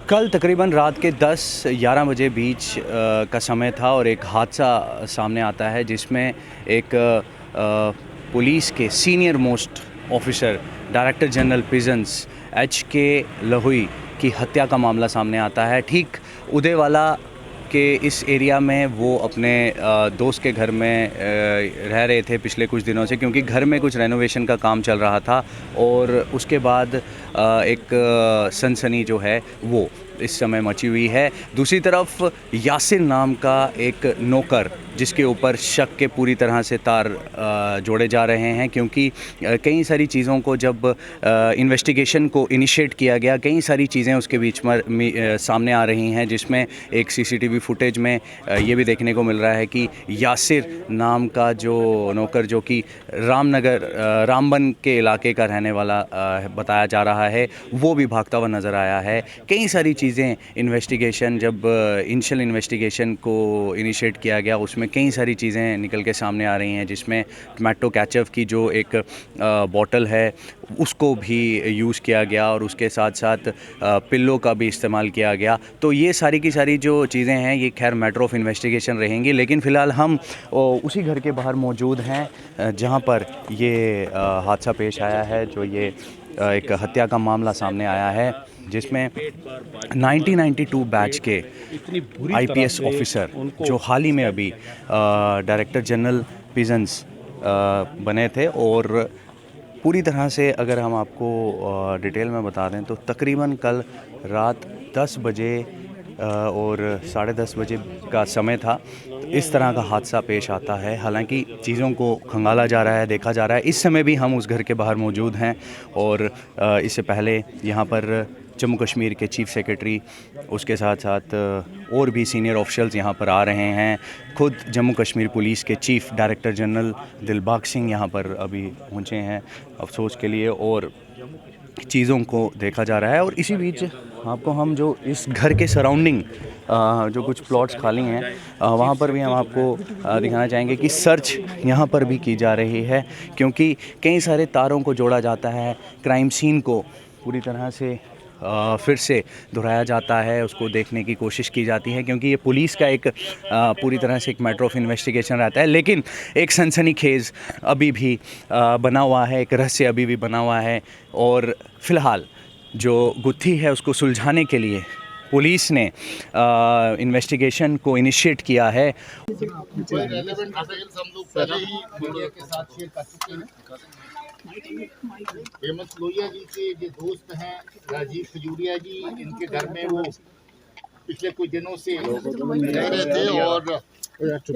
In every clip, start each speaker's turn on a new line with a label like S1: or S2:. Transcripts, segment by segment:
S1: कल तकरीबन रात के 10-11 बजे बीच का समय था और एक हादसा सामने आता है जिसमें एक पुलिस के senior most officer director general prisons HK लहुई की हत्या का मामला सामने आता है। ठीक उदयवाला के इस एरिया में वो अपने दोस्त के घर में रह रहे थे पिछले कुछ दिनों से, क्योंकि घर में कुछ रेनोवेशन का काम चल रहा था और उसके बाद एक सनसनी जो है वो इस समय मची हुई है। दूसरी तरफ यासिर नाम का एक नौकर जिसके ऊपर शक के पूरी तरह से तार जोड़े जा रहे हैं, क्योंकि कई सारी चीज़ों को जब इन्वेस्टिगेशन को इनिशिएट किया गया, कई सारी चीज़ें उसके बीच में सामने आ रही हैं, जिसमें एक CCTV फुटेज में ये भी देखने को मिल रहा है कि यासिर नाम का जो नौकर, जो कि रामबन के इलाके का रहने वाला बताया जा रहा है, वो भी भागता हुआ नज़र आया है। कई सारी चीज़ें इन्वेस्टिगेशन, जब इनिशियल इन्वेस्टिगेशन को इनिशिएट किया गया उसमें कई सारी चीज़ें निकल के सामने आ रही हैं, जिसमें टोमेटो केचप की जो एक बॉटल है उसको भी यूज़ किया गया और उसके साथ साथ पिल्लो का भी इस्तेमाल किया गया। तो ये सारी की सारी जो चीज़ें हैं ये खैर मैटर ऑफ इन्वेस्टिगेशन रहेंगी, लेकिन फ़िलहाल हम उसी घर के बाहर मौजूद हैं जहां पर ये हादसा पेश आया है, जो ये एक हत्या का मामला सामने आया है, जिसमें 1992 बैच के IPS ऑफिसर जो हाल ही में अभी डायरेक्टर जनरल प्रिजन्स बने थे। और पूरी तरह से अगर हम आपको डिटेल में बता दें तो तकरीबन कल रात 10 बजे और 10:30 बजे का समय था, तो इस तरह का हादसा पेश आता है। हालांकि चीज़ों को खंगाला जा रहा है, देखा जा रहा है। इस समय भी हम उस घर के बाहर मौजूद हैं और इससे पहले यहाँ पर जम्मू कश्मीर के चीफ़ सेक्रेटरी, उसके साथ साथ और भी सीनियर ऑफिशियल्स यहाँ पर आ रहे हैं। खुद जम्मू कश्मीर पुलिस के chief director general Dilbag Singh यहाँ पर अभी पहुँचे हैं अफसोस के लिए, और चीज़ों को देखा जा रहा है। और इसी बीच आपको हम जो इस घर के सराउंडिंग जो कुछ प्लॉट्स खाली हैं वहाँ पर भी हम आपको दिखाना चाहेंगे कि सर्च यहाँ पर भी की जा रही है, क्योंकि कई सारे तारों को जोड़ा जाता है, क्राइम सीन को पूरी तरह से फिर से दोहराया जाता है, उसको देखने की कोशिश की जाती है, क्योंकि ये पुलिस का एक पूरी तरह से एक मैटर ऑफ इन्वेस्टिगेशन रहता है। लेकिन एक सनसनीखेज अभी भी बना हुआ है, एक रहस्य अभी भी बना हुआ है, और फ़िलहाल जो गुत्थी है उसको सुलझाने के लिए पुलिस ने इन्वेस्टिगेशन को इनिशिएट किया है।
S2: हेमंत लोहिया जी के जो दोस्त हैं राजीव खजूरिया जी, इनके घर में वो पिछले कुछ दिनों से रह रहे थे और रात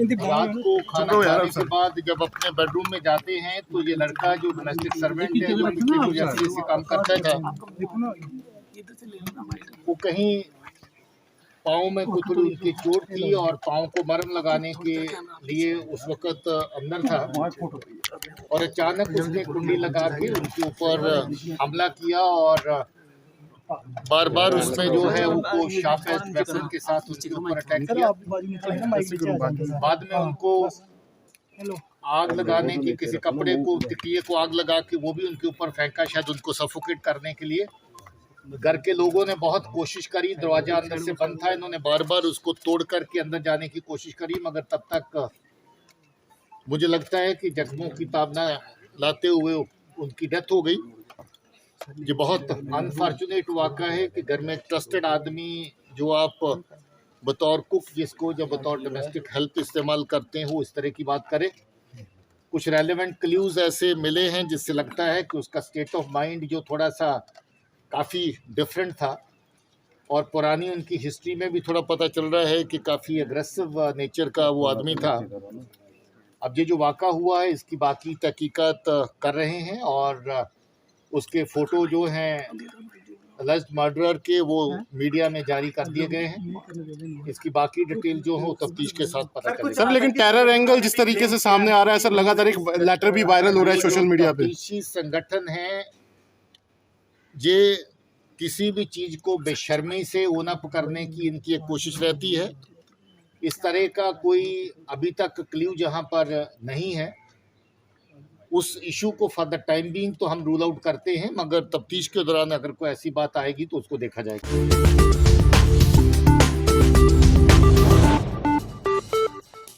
S2: को खाना खाने के बाद जब अपने बेडरूम में जाते हैं तो ये लड़का जो डोमेस्टिक सर्वेंट है, जो पिछले कुछ अर्से से काम करता था, वो कहीं पाँव में कुछ थोड़ी उनकी चोट थी और पाँव को मरहम लगाने के लिए उस वक्त अंदर था और अचानक उसने कुंडी लगा के उनके ऊपर हमला किया और बार बार उसमें जो है उनको शार्प वेपन के साथ उसके ऊपर अटैक किया। बाद में उनको आग लगाने की, किसी कपड़े को, तकिए को आग लगा के वो भी उनके ऊपर फेंका, शायद उनको सफोकेट करने के लिए। घर के लोगों ने बहुत कोशिश करी, दरवाजा अंदर से बंद था, इन्होंने बार बार उसको तोड़ करके अंदर जाने की कोशिश करी, मगर तब तक मुझे लगता है कि जख्मों की ताबना लाते हुए उनकी डेथ हो गई। ये बहुत अनफॉर्चुनेट वाक़ा है कि घर में ट्रस्टेड आदमी जो आप बतौर कुक जिसको जब बतौर डोमेस्टिक हेल्प इस्तेमाल करते हैं वो इस तरह की बात करे। कुछ रेलेवेंट क्लूज ऐसे मिले हैं जिससे लगता है कि उसका स्टेट ऑफ माइंड जो थोड़ा सा काफ़ी डिफरेंट था और पुरानी उनकी हिस्ट्री में भी थोड़ा पता चल रहा है कि काफ़ी एग्रेसिव नेचर का वो आदमी था। अब ये जो वाक़ा हुआ है इसकी बाकी तहकीकात कर रहे हैं और उसके फ़ोटो जो हैं अलेज्ड मर्डरर के वो मीडिया में जारी कर दिए गए हैं। इसकी बाकी डिटेल जो हो तफ्तीश के साथ पता चलेगा।
S3: सर, लेकिन टेरर एंगल जिस तरीके से सामने आ रहा है सर, लगातार एक लेटर भी वायरल हो रहा है सोशल मीडिया पे।
S2: संगठन है ये किसी भी चीज़ को बेशर्मी से ओनअप करने की इनकी एक कोशिश रहती है। इस तरह का कोई अभी तक क्ल्यू जहां पर नहीं है, उस इशू को फॉर द टाइम बीइंग तो हम रूल आउट करते हैं, मगर तफ्तीश के दौरान अगर कोई ऐसी बात आएगी तो उसको देखा जाएगा।
S4: है।